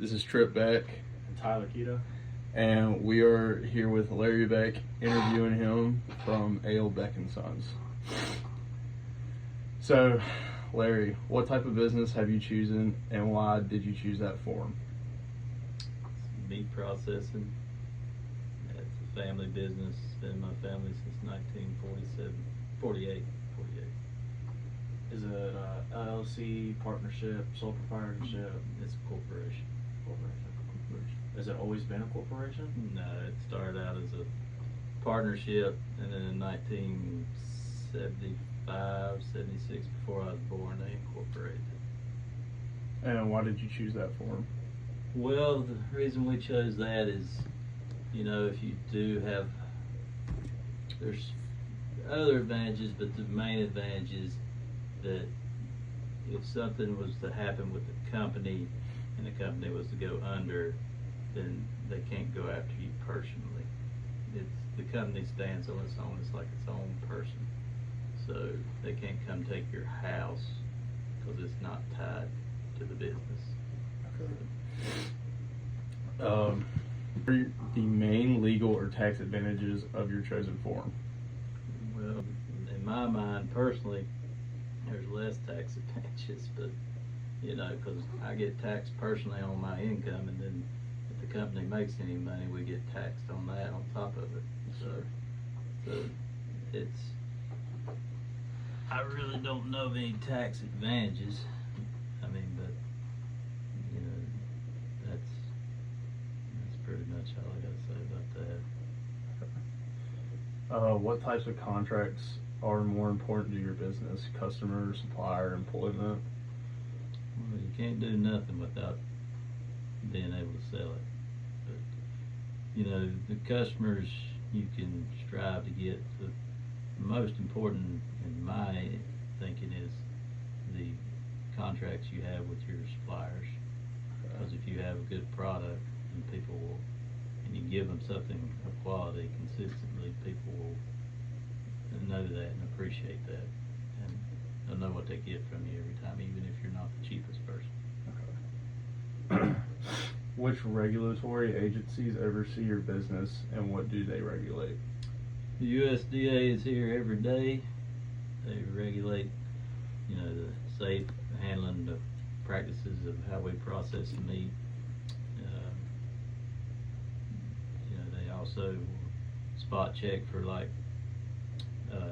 This is Trip Beck, And Tyler Keto. and we are here with Larry Beck, interviewing him from Ale Beck and Sons. So, Larry, what type of business have you chosen, and why did you choose that form? Meat processing. It's a family business. Been in my family since 1947, 48. Is it LLC, partnership, sole proprietorship, It's a corporation. corporation? Has it always been a corporation? No, it started out as a partnership, and then in 1975, 76, before I was born, they incorporated it. And why did you choose that form? Well, the reason we chose that is, if you do have, there's other advantages, but the main advantage is that if something was to happen with the company and the company was to go under, then they can't go after you personally. The company stands on its own. It's like its own person. So they can't come take your house because it's not tied to the business. What are the main legal or tax advantages of your chosen form? Well, in my mind, personally, there's less tax advantages, but because I get taxed personally on my income, and then if the company makes any money, we get taxed on that on top of it. So it's, I really don't know of any tax advantages. I mean, but that's pretty much all I gotta say about that. What types of contracts are more important to your business? Customer, supplier, employment? Well, you can't do nothing without being able to sell it. But, the customers you can strive to get. The most important, in my thinking, is the contracts you have with your suppliers. Because if you have a good product and people will, and you give them something of quality consistently, people will know that and appreciate that. And they'll know what they get from you every time, even if you're not the cheapest person. Which regulatory agencies oversee your business, and what do they regulate? The USDA is here every day. They regulate, the safe handling, the practices of how we process the meat. They also spot check for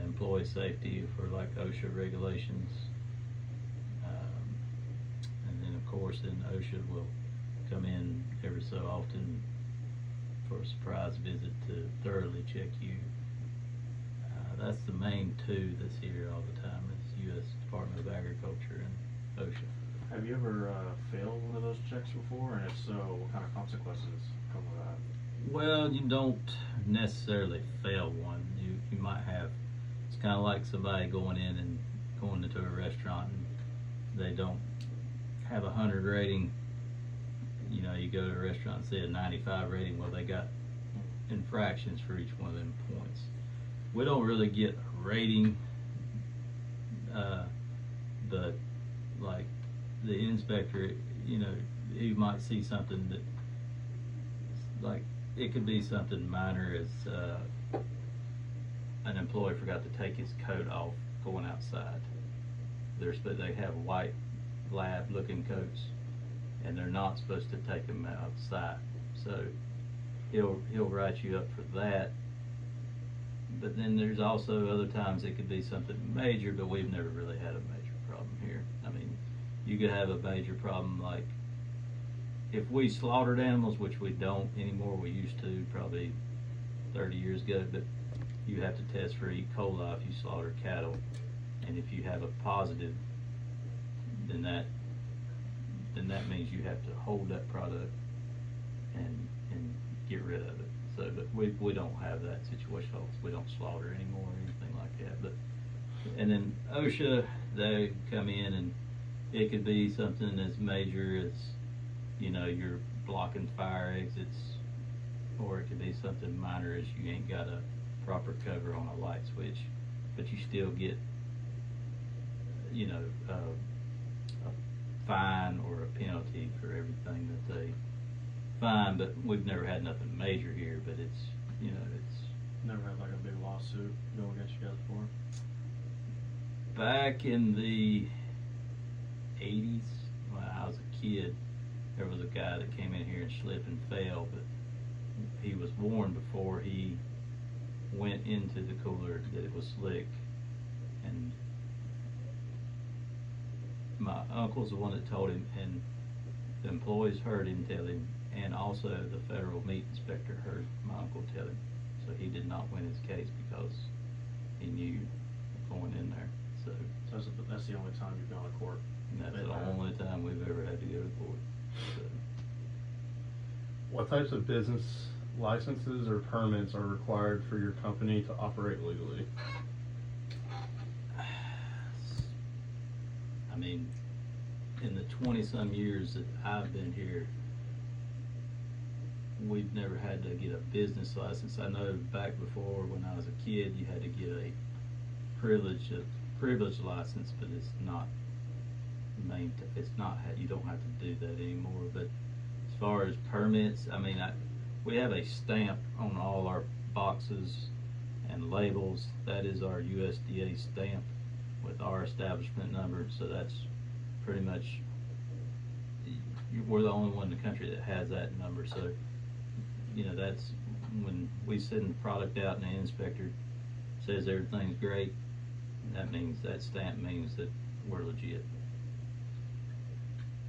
employee safety for OSHA regulations. And then of course OSHA will come in every so often for a surprise visit to thoroughly check you. That's the main two that's here all the time. It's U.S. Department of Agriculture and OSHA. Have you ever failed one of those checks before? And if so, what kind of consequences come with that? Well, you don't necessarily fail one. You might have. It's kind of like somebody going into a restaurant and they don't have 100 rating. You go to a restaurant and see a 95 rating. Well, they got infractions for each one of them points. We don't really get a rating, but like the inspector, he might see something that, like, it could be something minor as an employee forgot to take his coat off going outside. They have white lab looking coats, and they're not supposed to take them outside. So he'll write you up for that. But then there's also other times it could be something major, but we've never really had a major problem here. I mean, you could have a major problem like if we slaughtered animals, which we don't anymore. We used to probably 30 years ago, but you have to test for E. coli if you slaughter cattle, and if you have a positive, then that means you have to hold that product and get rid of it. So, but we don't have that situation. We don't slaughter anymore or anything like that. But and then OSHA, they come in, and it could be something as major as you're blocking fire exits, or it could be something minor as you ain't got a proper cover on a light switch, but you still get a fine or a penalty for everything that they fine, but we've never had nothing major here, but it's, you know, it's, Never had like a big lawsuit go against you guys before? back in the 80s, when I was a kid, there was a guy that came in here and slipped and fell, but he was warned before he went into the cooler that it was slick. And my uncle's the one that told him, and the employees heard him tell him, and also the federal meat inspector heard my uncle tell him. So he did not win his case because he knew going in there. So That's the only time you've gone to court? that's the only time we've ever had to go to court. So, What types of business licenses or permits are required for your company to operate legally? I mean, in the 20-some years that I've been here, we've never had to get a business license. I know back before when I was a kid, you had to get a privilege license, but it's not you don't have to do that anymore. But as far as permits, I mean, we have a stamp on all our boxes and labels. That is our USDA stamp with our establishment number. So that's pretty much, we're the only one in the country that has that number. So, you know, that's when we send the product out and the inspector says everything's great, that means, that stamp means that we're legit.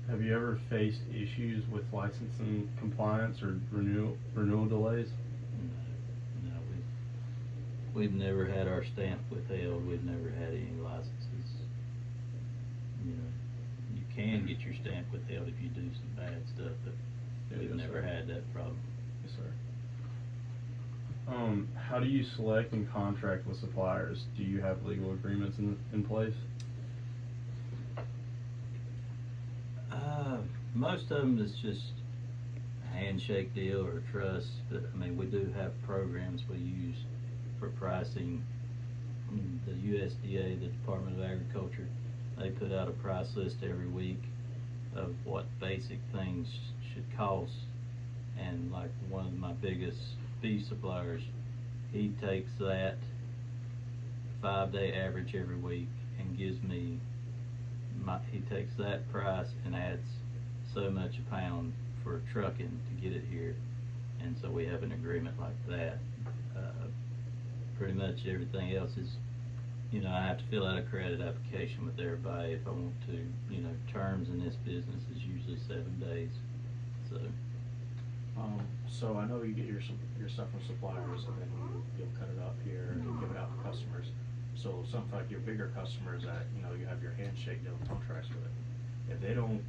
Have you ever faced issues with licensing compliance or renewal delays? No, we've never had our stamp withheld. We've never had any licenses. You know, you can get your stamp withheld if you do some bad stuff, but we've Yes, never sir. had that problem. Yes, sir. How do you select and contract with suppliers? Do you have legal agreements in place? Most of them is just a handshake deal or a trust, but I mean, we do have programs we use for pricing. The USDA, the Department of Agriculture, they put out a price list every week of what basic things should cost. And like one of my biggest beef suppliers, he takes that 5-day average every week and gives me he takes that price and adds so much a pound for trucking to get it here, and so we have an agreement like that. Pretty much everything else is, you know, I have to fill out a credit application with everybody if I want to. You know, terms in this business is usually 7 days. So I know you get your stuff from suppliers and then you'll cut it up here and give it out to customers. So something like your bigger customers that, you know, you have your handshake deal contracts with, if they don't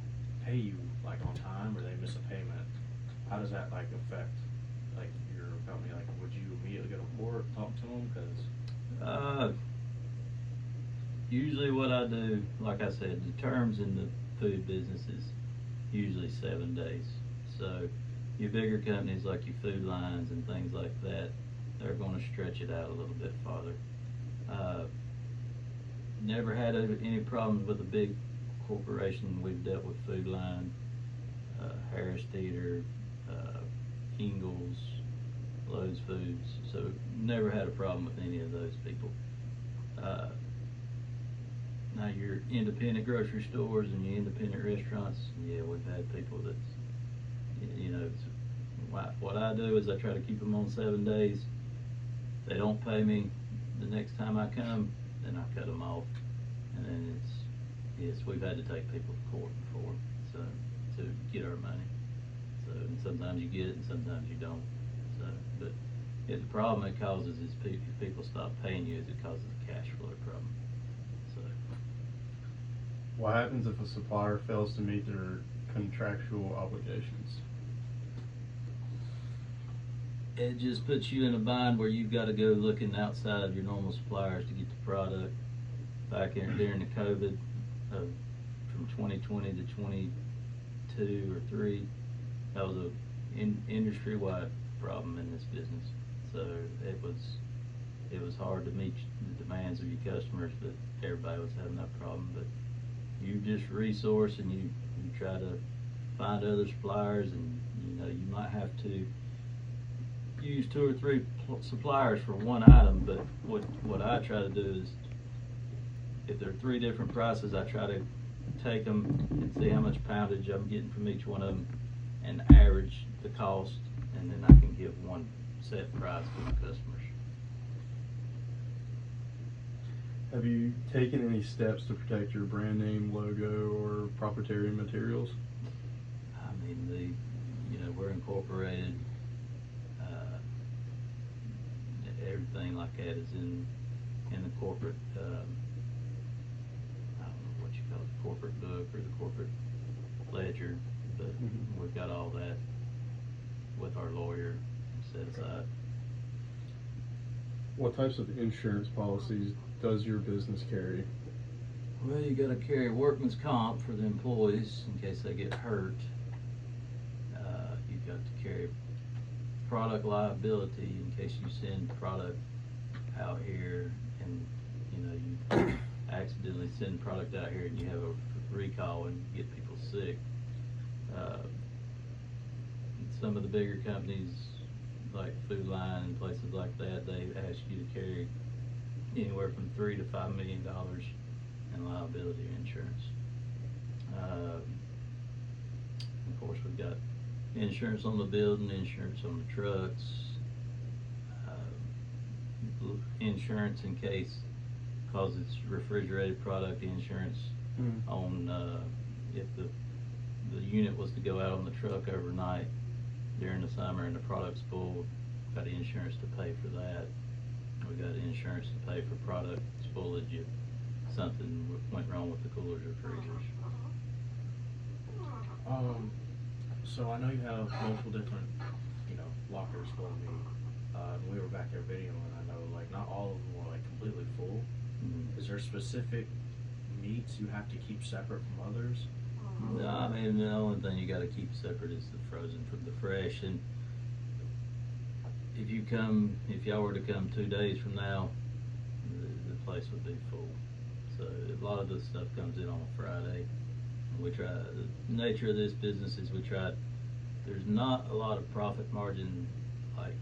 pay you like on time or they miss a payment, how does that like affect like your company? Like, would you immediately go to court, talk to them? Cause usually what I do, like I said, the terms in the food business is usually 7 days. So your bigger companies like your Food Lines and things like that, they're going to stretch it out a little bit farther. Never had any problems with a big corporation. We've dealt with Food Line, Harris Teeter, Ingalls, Lowe's Foods, so never had a problem with any of those people. Now your independent grocery stores and your independent restaurants, yeah, we've had people that's, you know, what I do is I try to keep them on 7 days. If they don't pay me the next time I come, then I cut them off. And then yes, we've had to take people to court before, so, to get our money. So, and sometimes you get it and sometimes you don't. So, but the problem it causes is if people stop paying you, is it causes a cash flow problem. So, What happens if a supplier fails to meet their contractual obligations? it just puts you in a bind where you've got to go looking outside of your normal suppliers to get the product. Back in during the COVID, from 2020 to 22 or 3, that was a industry-wide problem in this business. So it was hard to meet the demands of your customers, but everybody was having that problem. But you just resource and you try to find other suppliers, and you know, you might have to use 2 or 3 suppliers for one item, but what I try to do is, if there are 3 different prices, I try to take them and see how much poundage I'm getting from each one of them and average the cost, and then I can give one set price to my customers. Have you taken any steps to protect your brand name, logo, or proprietary materials? I mean, we're incorporated. Everything like that is in the corporate, I don't know what you call it, corporate book or the corporate ledger, but Mhm. we've got all that with our lawyer set aside. What types of insurance policies does your business carry? Well, you gotta carry workman's comp for the employees in case they get hurt. You've got to carry product liability in case you send product out here and, you accidentally send product out here and you have a recall and get people sick. Some of the bigger companies, like Food Line and places like that, they ask you to carry anywhere from $3 to $5 million in liability insurance. Of course, we've got insurance on the building, insurance on the trucks, insurance in case, cause it's refrigerated product, insurance on, if the unit was to go out on the truck overnight during the summer and the product's spoiled, got insurance to pay for that. We got insurance to pay for product spoilage if something went wrong with the coolers or freezers. So I know you have multiple different, lockers for me. We were back there videoing, I know, like, not all of them were, like, completely full. Mhm. Is there specific meats you have to keep separate from others? No, I mean, the only thing you gotta keep separate is the frozen from the fresh, and if y'all were to come 2 days from now, the place would be full. So a lot of the stuff comes in on a Friday. We try, the nature of this business is there's not a lot of profit margin, like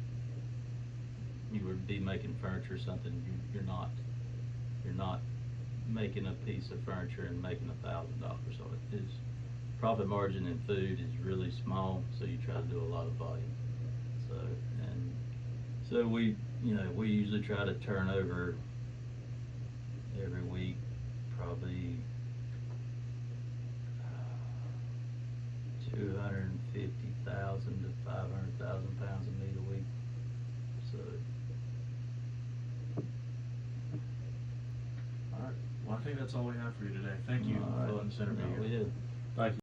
you would be making furniture or something, you're not making a piece of furniture and making $1,000 on it. It's profit margin in food is really small, so you try to do a lot of volume. So we usually try to turn over every week probably 250,000 to 500,000 pounds of meat a week. So. Alright, well, I think that's all we have for you today. Thank you All for right. letting us interview No, you. we did. Thank you.